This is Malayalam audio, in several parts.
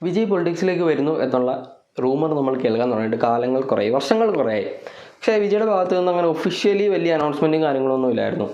വിജയ് പൊളിറ്റിക്സിലേക്ക് വരുന്നു എന്നുള്ള റൂമർ നമ്മൾ കേൾക്കാൻ തുടങ്ങിയിട്ട് വർഷങ്ങൾ കുറേയായി. പക്ഷേ വിജയുടെ ഭാഗത്തു നിന്ന് അങ്ങനെ ഒഫീഷ്യലി വലിയ അനൗൺസ്മെൻറ്റും കാര്യങ്ങളൊന്നും ഇല്ലായിരുന്നു.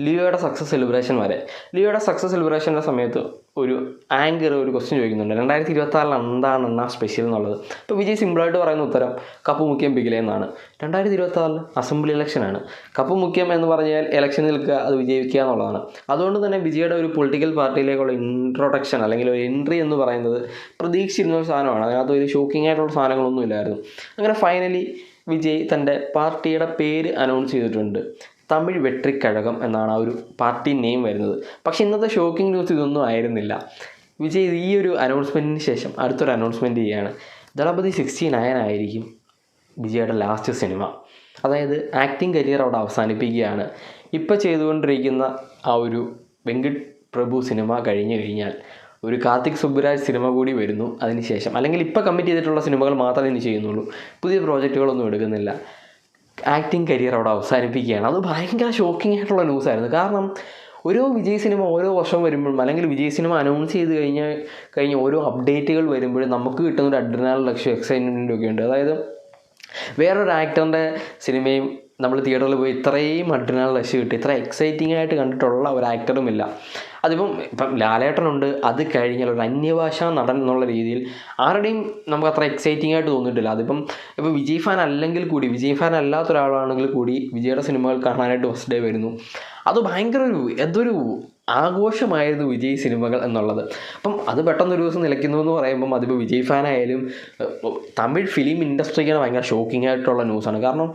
ലിയോയുടെ സക്സസ് സെലിബ്രേഷൻ വരെ. ലിയോയുടെ സക്സസ് സെലിബ്രേഷൻ്റെ സമയത്ത് ഒരു ആങ്കർ ഒരു ക്വസ്റ്റ്യൻ ചോദിക്കുന്നുണ്ട്, 2024 എന്താണ് സ്പെഷ്യൽ എന്നുള്ളത്. അപ്പോൾ വിജയ് സിമ്പിളായിട്ട് പറയുന്ന ഉത്തരം കപ്പ് മുഖ്യം പികിലേ എന്നാണ്. 2024 അസംബ്ലി ഇലക്ഷനാണ്. കപ്പ് മുഖ്യം എന്ന് പറഞ്ഞാൽ ഇലക്ഷൻ നിൽക്കുക, അത് വിജയിക്കുക എന്നുള്ളതാണ്. അതുകൊണ്ട് തന്നെ വിജയുടെ ഒരു പൊളിറ്റിക്കൽ പാർട്ടിയിലേക്കുള്ള ഇൻട്രൊഡക്ഷൻ അല്ലെങ്കിൽ ഒരു എൻട്രി എന്ന് പറയുന്നത് പ്രതീക്ഷിച്ചിരുന്ന ഒരു സാധനമാണ്. അതിനകത്ത് ഒരു ഷോക്കിംഗ് ആയിട്ടുള്ള സാധനങ്ങളൊന്നും ഇല്ലായിരുന്നു. അങ്ങനെ ഫൈനലി വിജയ് തൻ്റെ പാർട്ടിയുടെ പേര് അനൗൺസ് ചെയ്തിട്ടുണ്ട്. തമിഴ് വെട്രിക്കഴകം എന്നാണ് ആ ഒരു പാർട്ടി നെയിം വരുന്നത്. പക്ഷേ ഇന്നത്തെ ഷോക്കിംഗ് ന്യൂസ് ഇതൊന്നും ആയിരുന്നില്ല. വിജയ് ഈ ഒരു അനൗൺസ്മെൻറ്റിന് ശേഷം അടുത്തൊരു അനൗൺസ്മെൻറ്റ് ചെയ്യുകയാണ്. ദളപതി 69 ആയിരിക്കും വിജയുടെ ലാസ്റ്റ് സിനിമ. അതായത് ആക്ടിങ് കരിയർ അവിടെ അവസാനിപ്പിക്കുകയാണ്. ഇപ്പോൾ ചെയ്തുകൊണ്ടിരിക്കുന്ന ആ ഒരു വെങ്കട് പ്രഭു സിനിമ കഴിഞ്ഞു കഴിഞ്ഞാൽ ഒരു കാർത്തിക് സുബ്ബരാജ് സിനിമ കൂടി വരുന്നു അതിനുശേഷം. അല്ലെങ്കിൽ ഇപ്പോൾ കമ്മിറ്റ് ചെയ്തിട്ടുള്ള സിനിമകൾ മാത്രമേ ഇനി ചെയ്യുന്നുള്ളൂ, പുതിയ പ്രോജക്റ്റുകളൊന്നും എടുക്കുന്നില്ല. ആക്ടിങ് കരിയർ അവിടെ അവസാനിപ്പിക്കുകയാണ്. അത് ഭയങ്കര ഷോക്കിംഗ് ആയിട്ടുള്ള ന്യൂസായിരുന്നു. കാരണം ഓരോ വിജയ് സിനിമ ഓരോ വർഷം വരുമ്പോഴും അല്ലെങ്കിൽ വിജയ് സിനിമ അനൗൺസ് ചെയ്ത് കഴിഞ്ഞ ഓരോ അപ്ഡേറ്റുകൾ വരുമ്പോഴും നമുക്ക് കിട്ടുന്ന ഒരു അഡ്രിനാലിൻ ലക്ഷ്യം എക്സൈറ്റ്മെൻറ്റും ഒക്കെ ഉണ്ട്. അതായത് വേറൊരു ആക്ടറിൻ്റെ സിനിമയും നമ്മൾ തിയേറ്ററിൽ പോയി ഇത്രയും അഡ്രിനാലിൻ ലക്ഷ്യം കിട്ടി ഇത്ര എക്സൈറ്റിംഗ് ആയിട്ട് കണ്ടിട്ടുള്ള ഒരു ആക്ടറുമില്ല. ഇപ്പം ലാലേട്ടനുണ്ട്, അത് കഴിഞ്ഞാൽ ഒരു അന്യഭാഷാ നടൻ എന്നുള്ള രീതിയിൽ ആരുടെയും നമുക്ക് അത്ര എക്സൈറ്റിംഗ് ആയിട്ട് തോന്നിയിട്ടില്ല. ഇപ്പോൾ വിജയ് ഫാൻ അല്ലെങ്കിൽ കൂടി, വിജയ് ഫാൻ അല്ലാത്ത ഒരാളാണെങ്കിൽ കൂടി വിജയുടെ സിനിമകൾ കാണാനായിട്ട് ഫസ്റ്റ് ഡേ വരുന്നു. അത് ഭയങ്കര എന്തൊരു ആഘോഷമായിരുന്നു വിജയ് സിനിമകൾ എന്നുള്ളത്. അപ്പം അത് പെട്ടെന്നൊരു ദിവസം നിലയ്ക്കുന്നു എന്ന് പറയുമ്പം അതിപ്പോൾ വിജയ് ഫാനായാലും തമിഴ് ഫിലിം ഇൻഡസ്ട്രിക്കാണ് ഭയങ്കര ഷോക്കിംഗ് ആയിട്ടുള്ള ന്യൂസാണ്. കാരണം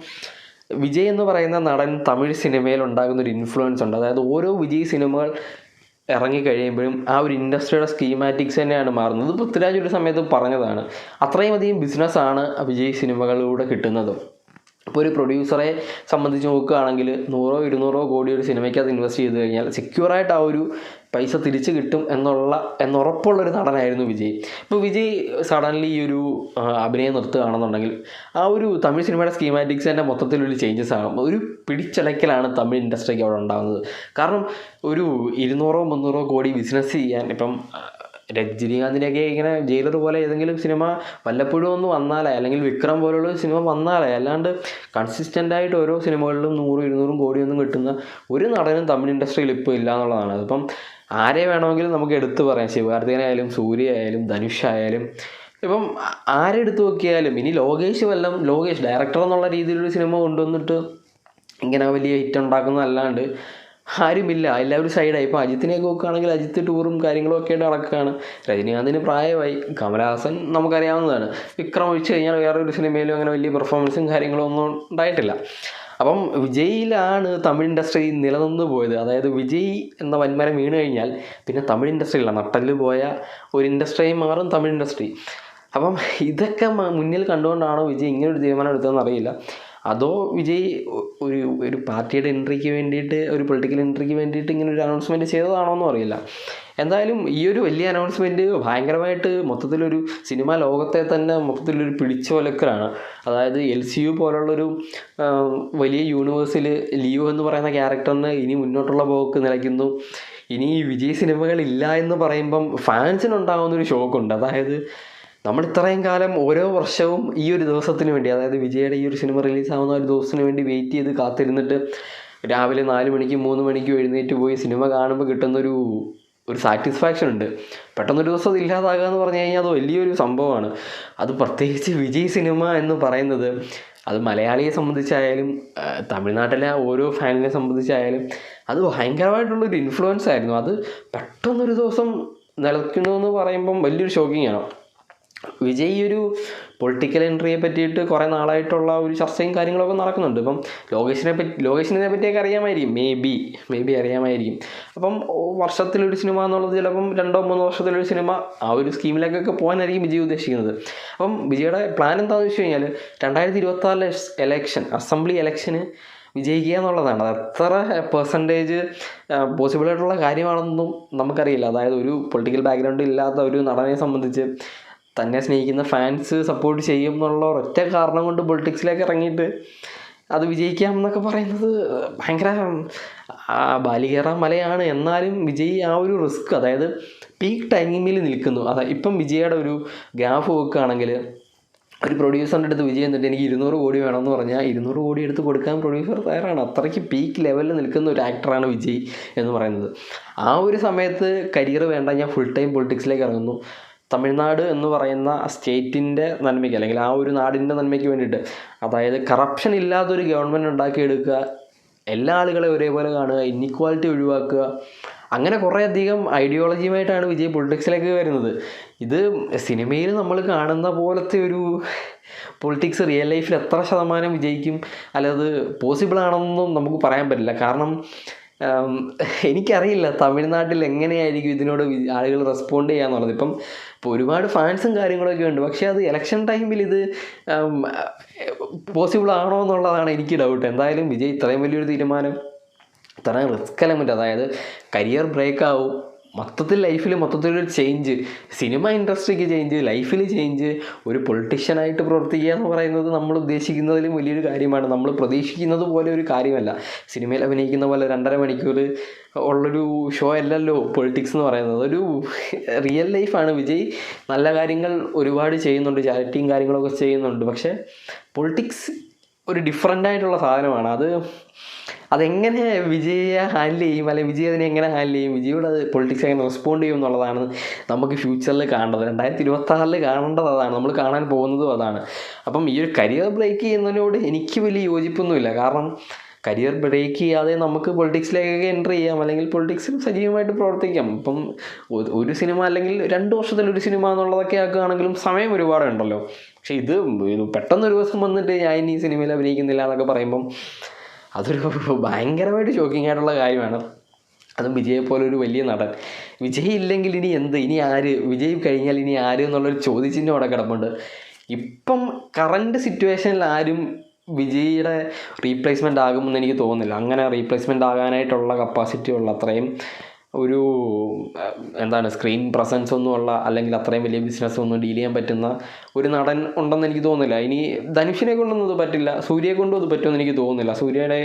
വിജയ് എന്ന് പറയുന്ന നടൻ തമിഴ് സിനിമയിൽ ഉണ്ടാകുന്നൊരു ഇൻഫ്ലുവൻസ് ഉണ്ട്. അതായത് ഓരോ വിജയ് സിനിമകൾ ഇറങ്ങിക്കഴിയുമ്പോഴും ആ ഒരു ഇൻഡസ്ട്രിയുടെ സ്കീമാറ്റിക്സ് തന്നെയാണ് മാറുന്നത്. പൃഥ്വിരാജ് ഒരു സമയത്ത് പറഞ്ഞതാണ്, അത്രയും അധികം ബിസിനസ്സാണ് വിജയ് സിനിമകളിലൂടെ കിട്ടുന്നത്. ഇപ്പോൾ ഒരു പ്രൊഡ്യൂസറെ സംബന്ധിച്ച് നോക്കുകയാണെങ്കിൽ 100-200 കോടി ഒരു സിനിമയ്ക്കകത്ത് ഇൻവെസ്റ്റ് ചെയ്ത് കഴിഞ്ഞാൽ സെക്യൂറായിട്ട് ആ ഒരു പൈസ തിരിച്ച് കിട്ടും എന്നുറപ്പുള്ളൊരു നടനായിരുന്നു വിജയ്. ഇപ്പോൾ വിജയ് സഡൻലി ഈ ഒരു അഭിനയം നിർത്തുകയാണെന്നുണ്ടെങ്കിൽ ആ ഒരു തമിഴ് സിനിമയുടെ സ്കീമാറ്റിക്സ് തന്നെ മൊത്തത്തിലൊരു ചേഞ്ചസ് ആണ്. ഒരു പിടിച്ചടയ്ക്കലാണ് തമിഴ് ഇൻഡസ്ട്രിക്ക് അവിടെ ഉണ്ടാകുന്നത്. കാരണം ഒരു 200-300 കോടി ബിസിനസ് ചെയ്യാൻ ഇപ്പം രജനീകാന്തിനെയൊക്കെ ഇങ്ങനെ ജയിലർ പോലെ ഏതെങ്കിലും സിനിമ വല്ലപ്പോഴും ഒന്ന് വന്നാലേ, അല്ലെങ്കിൽ വിക്രം പോലുള്ള സിനിമ വന്നാലേ, അല്ലാണ്ട് കൺസിസ്റ്റൻ്റായിട്ട് ഓരോ സിനിമകളിലും 100-200 കോടിയൊന്നും കിട്ടുന്ന ഒരു നടനും തമിഴ് ഇൻഡസ്ട്രിയിൽ ഇപ്പോൾ ഇല്ല എന്നുള്ളതാണ്. അതിപ്പം ആരെ വേണമെങ്കിലും നമുക്ക് എടുത്തു പറയാം, ശിവകാർത്തികനായാലും സൂര്യ ആയാലും ധനുഷ് ആയാലും ഇപ്പം ആരെടുത്ത് നോക്കിയാലും. ഇനി ലോകേഷ് ഡയറക്ടർ എന്നുള്ള രീതിയിലൊരു സിനിമ കൊണ്ടുവന്നിട്ട് ഇങ്ങനെ വലിയ ഹിറ്റ് ഉണ്ടാക്കുന്നതല്ലാണ്ട് ആരുമില്ല. എല്ലാവരും സൈഡായി. ഇപ്പോൾ അജിത്തിനെയൊക്കെ നോക്കുകയാണെങ്കിൽ അജിത്ത് ടൂറും കാര്യങ്ങളും ഒക്കെ ആയിട്ട് നടക്കുകയാണ്. രജനീകാന്തിന് പ്രായമായി. കമലഹാസൻ നമുക്കറിയാവുന്നതാണ്. വിക്രം ഒഴിച്ച് കഴിഞ്ഞാൽ വേറൊരു സിനിമയിലും അങ്ങനെ വലിയ പെർഫോമൻസും കാര്യങ്ങളും ഒന്നും ഉണ്ടായിട്ടില്ല. അപ്പം വിജയിലാണ് തമിഴ് ഇൻഡസ്ട്രി നിലനിന്ന് പോയത്. അതായത് വിജയ് എന്ന വൻമരം വീണ് കഴിഞ്ഞാൽ പിന്നെ തമിഴ് ഇൻഡസ്ട്രിയില്ല, നട്ടല് പോയ ഒരു ഇൻഡസ്ട്രിയായി മാറും തമിഴ് ഇൻഡസ്ട്രി. അപ്പം ഇതൊക്കെ മുന്നിൽ കണ്ടുകൊണ്ടാണോ വിജയ് ഇങ്ങനൊരു തീരുമാനം എടുത്തതെന്ന് അറിയില്ല. അതോ വിജയ് ഒരു പാർട്ടിയുടെ എൻട്രിക്ക് വേണ്ടിയിട്ട്, ഒരു പൊളിറ്റിക്കൽ എൻട്രിക്ക് വേണ്ടിയിട്ട് ഇങ്ങനെ ഒരു അനൗൺസ്മെൻറ്റ് ചെയ്തതാണോ എന്നും അറിയില്ല. എന്തായാലും ഈ ഒരു വലിയ അനൗൺസ്മെൻറ്റ് ഭയങ്കരമായിട്ട് മൊത്തത്തിലൊരു സിനിമാ ലോകത്തെ തന്നെ മൊത്തത്തിലൊരു പിടിച്ചുലക്കലാണ്. അതായത് LCU പോലുള്ളൊരു വലിയ യൂണിവേഴ്സിൽ ലിയോ എന്ന് പറയുന്ന ക്യാരക്ടറിന് ഇനി മുന്നോട്ടുള്ള പോക്ക് നിലയ്ക്കുന്നു. ഇനി വിജയ് സിനിമകളില്ല എന്ന് പറയുമ്പം ഫാൻസിനുണ്ടാകുന്നൊരു ഷോക്കുണ്ട്. അതായത് നമ്മൾ ഇത്രയും കാലം ഓരോ വർഷവും ഈ ഒരു ദിവസത്തിന് വേണ്ടി, അതായത് വിജയുടെ ഈ ഒരു സിനിമ റിലീസാവുന്ന ഒരു ദിവസത്തിന് വേണ്ടി വെയിറ്റ് ചെയ്ത് കാത്തിരുന്നിട്ട് രാവിലെ 4 മണിക്കും 3 മണിക്കും എഴുന്നേറ്റ് പോയി സിനിമ കാണുമ്പോൾ കിട്ടുന്നൊരു സാറ്റിസ്ഫാക്ഷൻ ഉണ്ട്. പെട്ടെന്നൊരു ദിവസം അത് ഇല്ലാതാകുക എന്ന് പറഞ്ഞു കഴിഞ്ഞാൽ അത് വലിയൊരു സംഭവമാണ്. അത് പ്രത്യേകിച്ച് വിജയ് സിനിമ എന്ന് പറയുന്നത് അത് മലയാളിയെ സംബന്ധിച്ചായാലും തമിഴ്നാട്ടിലെ ഓരോ ഫാനിനെ സംബന്ധിച്ചായാലും അത് ഭയങ്കരമായിട്ടുള്ളൊരു ഇൻഫ്ലുവൻസ് ആയിരുന്നു. അത് പെട്ടെന്നൊരു ദിവസം നിലയ്ക്കുന്നു എന്ന് പറയുമ്പം വലിയൊരു ഷോക്കിംഗ് ആണ്. വിജയ് ഒരു പൊളിറ്റിക്കൽ എൻട്രിയെ പറ്റിയിട്ട് കുറേ നാളായിട്ടുള്ള ഒരു ചർച്ചയും കാര്യങ്ങളൊക്കെ നടക്കുന്നുണ്ട്. ഇപ്പം ലോകേഷിനെ പറ്റിയൊക്കെ അറിയാമായിരിക്കും, മേ ബി അറിയാമായിരിക്കും. അപ്പം വർഷത്തിലൊരു സിനിമ എന്നുള്ളത് ചിലപ്പം 2-3 വർഷത്തിലൊരു സിനിമ, ആ ഒരു സ്കീമിലേക്കൊക്കെ പോകാനായിരിക്കും വിജയ് ഉദ്ദേശിക്കുന്നത്. അപ്പം വിജയുടെ പ്ലാൻ എന്താണെന്ന് വെച്ച് കഴിഞ്ഞാൽ 2024 ഇലക്ഷൻ, അസംബ്ലി ഇലക്ഷന് വിജയിക്കുക എന്നുള്ളതാണ്. അത് എത്ര പെർസെൻറ്റേജ് പോസിബിളായിട്ടുള്ള കാര്യമാണെന്നും നമുക്കറിയില്ല. അതായത് ഒരു പൊളിറ്റിക്കൽ ബാക്ക്ഗ്രൗണ്ട് ഇല്ലാത്ത ഒരു നടനെ സംബന്ധിച്ച് തന്നെ സ്നേഹിക്കുന്ന ഫാൻസ് സപ്പോർട്ട് ചെയ്യും എന്നുള്ള ഒരൊറ്റ കാരണം കൊണ്ട് പൊളിറ്റിക്സിലേക്ക് ഇറങ്ങിയിട്ട് അത് വിജയിക്കാം എന്നൊക്കെ പറയുന്നത് ഭയങ്കര ആ ബാലികേറ മലയാണ്. എന്നാലും വിജയ് ആ ഒരു റിസ്ക്, അതായത് പീക്ക് ടൈമിൽ നിൽക്കുന്നു. ഇപ്പം വിജയുടെ ഒരു ഗ്രാഫ് നോക്കുകയാണെങ്കിൽ ഒരു പ്രൊഡ്യൂസറിൻ്റെ അടുത്ത് വിജയ് എന്നിട്ട് എനിക്ക് 200 കോടി വേണമെന്ന് പറഞ്ഞാൽ 200 കോടി എടുത്ത് കൊടുക്കാൻ പ്രൊഡ്യൂസർ തയ്യാറാണ്. അത്രയ്ക്ക് പീക്ക് ലെവലിൽ നിൽക്കുന്ന ഒരു ആക്ടറാണ് വിജയ് എന്ന് പറയുന്നത്. ആ ഒരു സമയത്ത് കരിയർ വേണ്ട, ഞാൻ ഫുൾ ടൈം പൊളിറ്റിക്സിലേക്ക് ഇറങ്ങുന്നു. തമിഴ്നാട് എന്ന് പറയുന്ന സ്റ്റേറ്റിൻ്റെ നന്മയ്ക്ക്, അല്ലെങ്കിൽ ആ ഒരു നാടിൻ്റെ നന്മയ്ക്ക് വേണ്ടിയിട്ട്, അതായത് കറപ്ഷൻ ഇല്ലാത്തൊരു ഗവൺമെൻറ് ഉണ്ടാക്കിയെടുക്കുക, എല്ലാ ആളുകളെ ഒരേപോലെ കാണുക, ഇന്നിക്വാലിറ്റി ഒഴിവാക്കുക, അങ്ങനെ കുറേയധികം ഐഡിയോളജിയുമായിട്ടാണ് വിജയ് പൊളിറ്റിക്സിലേക്ക് വരുന്നത്. ഇത് സിനിമയിൽ നമ്മൾ കാണുന്ന പോലത്തെ ഒരു പൊളിറ്റിക്സ് റിയൽ ലൈഫിൽ എത്ര ശതമാനം വിജയിക്കും, അല്ലത് പോസിബിൾ ആണെന്നൊന്നും നമുക്ക് പറയാൻ പറ്റില്ല. കാരണം എനിക്കറിയില്ല തമിഴ്നാട്ടിൽ എങ്ങനെയായിരിക്കും ഇതിനോട് ആളുകൾ റെസ്പോണ്ട് ചെയ്യാന്നുള്ളത്. ഇപ്പം ഒരുപാട് ഫാൻസും കാര്യങ്ങളൊക്കെ ഉണ്ട്, പക്ഷേ അത് ഇലക്ഷൻ ടൈമിൽ ഇത് പോസിബിൾ ആണോ എന്നുള്ളതാണ് എനിക്ക് ഡൗട്ട്. എന്തായാലും വിജയ് ഇത്രയും വലിയൊരു തീരുമാനം, ഇത്രയും റിസ്ക് എലമെൻറ്റ്, അതായത് കരിയർ ബ്രേക്ക് ആവും, മൊത്തത്തിൽ ലൈഫിൽ മൊത്തത്തിലൊരു ചേഞ്ച്, സിനിമ ഇൻഡസ്ട്രിക്ക് ചേഞ്ച്, ലൈഫിൽ ചേഞ്ച്, ഒരു പൊളിറ്റീഷ്യനായിട്ട് പ്രവർത്തിക്കുക എന്ന് പറയുന്നത് നമ്മൾ ഉദ്ദേശിക്കുന്നതിലും വലിയൊരു കാര്യമാണ്. നമ്മൾ പ്രതീക്ഷിക്കുന്നത് പോലെ ഒരു കാര്യമല്ല. സിനിമയിൽ അഭിനയിക്കുന്ന പോലെ 2.5 മണിക്കൂർ ഉള്ളൊരു ഷോ അല്ലല്ലോ പൊളിറ്റിക്സ് എന്ന് പറയുന്നത്. ഒരു റിയൽ ലൈഫാണ്. വിജയ് നല്ല കാര്യങ്ങൾ ഒരുപാട് ചെയ്യുന്നുണ്ട്, ചാരിറ്റിയും കാര്യങ്ങളൊക്കെ ചെയ്യുന്നുണ്ട്. പക്ഷേ പൊളിറ്റിക്സ് ഒരു ഡിഫറൻ്റായിട്ടുള്ള സാധനമാണ്. അതെങ്ങനെ വിജയെ ഹാൻഡിൽ ചെയ്യും, അല്ലെങ്കിൽ വിജയ് അതിനെ എങ്ങനെ ഹാൻഡിൽ ചെയ്യും, വിജയോട് അത് പൊളിറ്റിക്സ് എങ്ങനെ റെസ്പോണ്ട് ചെയ്യും എന്നുള്ളതാണ് നമുക്ക് ഫ്യൂച്ചറിൽ കാണേണ്ടത്. 2026 കാണേണ്ടത് അതാണ്, നമ്മൾ കാണാൻ പോകുന്നതും അതാണ്. അപ്പം ഈ ഒരു കരിയർ ബ്രേക്ക് ചെയ്യുന്നതിനോട് എനിക്ക് വലിയ യോജിപ്പൊന്നുമില്ല. കാരണം കരിയർ ബ്രേക്ക് ചെയ്യാതെ നമുക്ക് പൊളിറ്റിക്സിലേക്കൊക്കെ എൻ്റർ ചെയ്യാം, അല്ലെങ്കിൽ പൊളിറ്റിക്സിൽ സജീവമായിട്ട് പ്രവർത്തിക്കാം. ഇപ്പം ഒരു സിനിമ അല്ലെങ്കിൽ 2 വർഷത്തിലൊരു സിനിമ എന്നുള്ളതൊക്കെ ആക്കുകയാണെങ്കിലും സമയം ഒരുപാടുണ്ടല്ലോ. പക്ഷേ ഇത് പെട്ടെന്നൊരു ദിവസം വന്നിട്ട് ഞാൻ ഇനി ഈ സിനിമയിൽ അഭിനയിക്കുന്നില്ല എന്നൊക്കെ പറയുമ്പം അതൊരു ഭയങ്കരമായിട്ട് ഷോക്കിംഗ് ആയിട്ടുള്ള കാര്യമാണ്. അതും വിജയെ പോലെ ഒരു വലിയ നടൻ. വിജയ് ഇല്ലെങ്കിൽ ഇനി എന്ത്, ഇനി ആര്, വിജയ് കഴിഞ്ഞാൽ ഇനി ആര് എന്നുള്ളൊരു ചോദ്യചിഹ്നം അവിടെ കിടപ്പുണ്ട്. ഇപ്പം കറൻറ്റ് സിറ്റുവേഷനിൽ ആരും വിജയുടെ റീപ്ലേസ്മെൻ്റ് ആകുമെന്ന് എനിക്ക് തോന്നുന്നില്ല. അങ്ങനെ റീപ്ലേസ്മെൻ്റ് ആകാനായിട്ടുള്ള കപ്പാസിറ്റി ഉള്ള, അത്രയും ഒരു സ്ക്രീൻ പ്രസൻസ് ഒന്നുമുള്ള, അല്ലെങ്കിൽ അത്രയും വലിയ ബിസിനസ് ഒന്നും ഡീൽ ചെയ്യാൻ പറ്റുന്ന ഒരു നടൻ ഉണ്ടെന്ന് എനിക്ക് തോന്നുന്നില്ല. ഇനി ധനുഷിനെ കൊണ്ടൊന്നും ഇത് പറ്റില്ല, സൂര്യയെ കൊണ്ടും അത് പറ്റുമെന്ന് എനിക്ക് തോന്നുന്നില്ല. സൂര്യയുടെ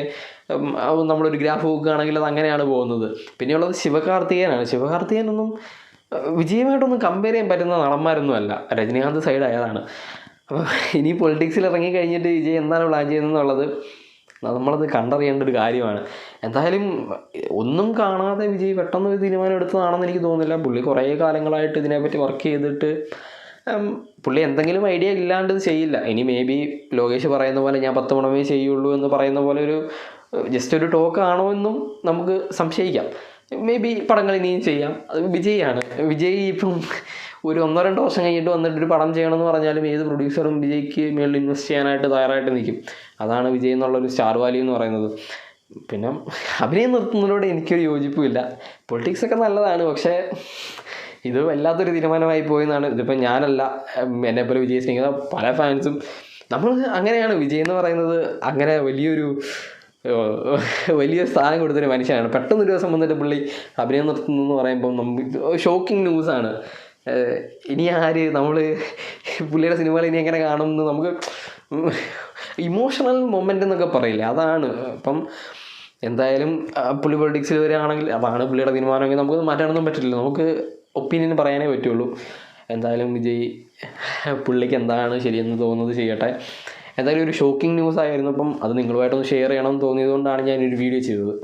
നമ്മളൊരു ഗ്രാഫ് നോക്കുകയാണെങ്കിൽ അത് അങ്ങനെയാണ് പോകുന്നത്. പിന്നെയുള്ളത് ശിവകാർത്തികേയനാണ്. ശിവകാർത്തികേയനൊന്നും വിജയമായിട്ടൊന്നും കമ്പയർ ചെയ്യാൻ പറ്റുന്ന നടന്മാരൊന്നും അല്ല. രജനീകാന്ത് സൈഡ് ആയതാണ്. അപ്പോൾ ഇനി പൊളിറ്റിക്സിൽ ഇറങ്ങി കഴിഞ്ഞിട്ട് വിജയ് എന്താണ് പ്ലാൻ ചെയ്യുന്നതെന്നുള്ളത് നമ്മളത് കണ്ടറിയേണ്ട ഒരു കാര്യമാണ്. എന്തായാലും ഒന്നും കാണാതെ വിജയ് പെട്ടെന്ന് ഒരു തീരുമാനം എടുത്തതാണെന്ന് എനിക്ക് തോന്നുന്നില്ല. പുള്ളി കുറേ കാലങ്ങളായിട്ട് ഇതിനെപ്പറ്റി വർക്ക് ചെയ്തിട്ട് പുള്ളി എന്തെങ്കിലും ഐഡിയ ഇല്ലാണ്ട് ഇത് ചെയ്യില്ല. ഇനി മേ ബി ലോകേഷ് പറയുന്ന പോലെ ഞാൻ 10 പണമേ ചെയ്യുള്ളൂ എന്ന് പറയുന്ന പോലെ ഒരു ജസ്റ്റ് ഒരു ടോക്ക് ആണോ എന്നും നമുക്ക് സംശയിക്കാം. മേ ബി പടങ്ങൾ ഇനിയും ചെയ്യാം. അത് വിജയാണ്. വിജയ് ഇപ്പം ഒരു 1-2 വർഷം കഴിഞ്ഞിട്ട് വന്നിട്ടൊരു പടം ചെയ്യണമെന്ന് പറഞ്ഞാലും ഏത് പ്രൊഡ്യൂസറും വിജയ്ക്ക് മേളിൽ ഇൻവെസ്റ്റ് ചെയ്യാനായിട്ട് തയ്യാറായിട്ട് നിൽക്കും. അതാണ് വിജയ് എന്നുള്ളൊരു സ്റ്റാർ വാല്യൂ എന്ന് പറയുന്നത്. പിന്നെ അഭിനയം നിർത്തുന്നതിനോട് എനിക്കൊരു യോജിപ്പുമില്ല. പൊളിറ്റിക്സൊക്കെ നല്ലതാണ്, പക്ഷേ ഇത് വല്ലാത്തൊരു തീരുമാനമായി പോയെന്നാണ്. ഇതിപ്പോൾ ഞാനല്ല, എന്നെപ്പോലെ വിജയ് സ്നേഹിക്കുന്ന പല ഫാൻസും നമ്മൾ അങ്ങനെയാണ്. വിജയ് എന്ന് പറയുന്നത് അങ്ങനെ വലിയൊരു സ്ഥാനം കൊടുത്തൊരു മനുഷ്യനാണ്. പെട്ടെന്നൊരു ദിവസം വന്നിട്ട് പുള്ളി അഭിനയം നിർത്തുന്നു എന്ന് പറയുമ്പം ഷോക്കിംഗ് ന്യൂസാണ്. ഇനി ആര്, നമ്മൾ പുള്ളിയുടെ സിനിമകൾ ഇനി എങ്ങനെ കാണുമെന്ന് നമുക്ക് ഇമോഷണൽ മൊമെൻ്റ് എന്നൊക്കെ പറയില്ലേ, അതാണ്. അപ്പം എന്തായാലും പുള്ളി പൊളിറ്റിക്സിൽ വരികയാണെങ്കിൽ അതാണ് പുള്ളിയുടെ തീരുമാനമെങ്കിൽ നമുക്കത് മാറ്റാനൊന്നും പറ്റില്ല. നമുക്ക് ഒപ്പീനിയൻ പറയാനേ പറ്റുള്ളൂ. എന്തായാലും വിജയ് പുള്ളിക്ക് എന്താണ് ശരിയെന്ന് തോന്നുന്നത് ചെയ്യട്ടെ. എന്തായാലും ഒരു ഷോക്കിംഗ് ന്യൂസ് ആയിരുന്നു. അപ്പം അത് നിങ്ങളുമായിട്ടൊന്ന് ഷെയർ ചെയ്യണമെന്ന് തോന്നിയതുകൊണ്ടാണ് ഞാനൊരു വീഡിയോ ചെയ്തത്.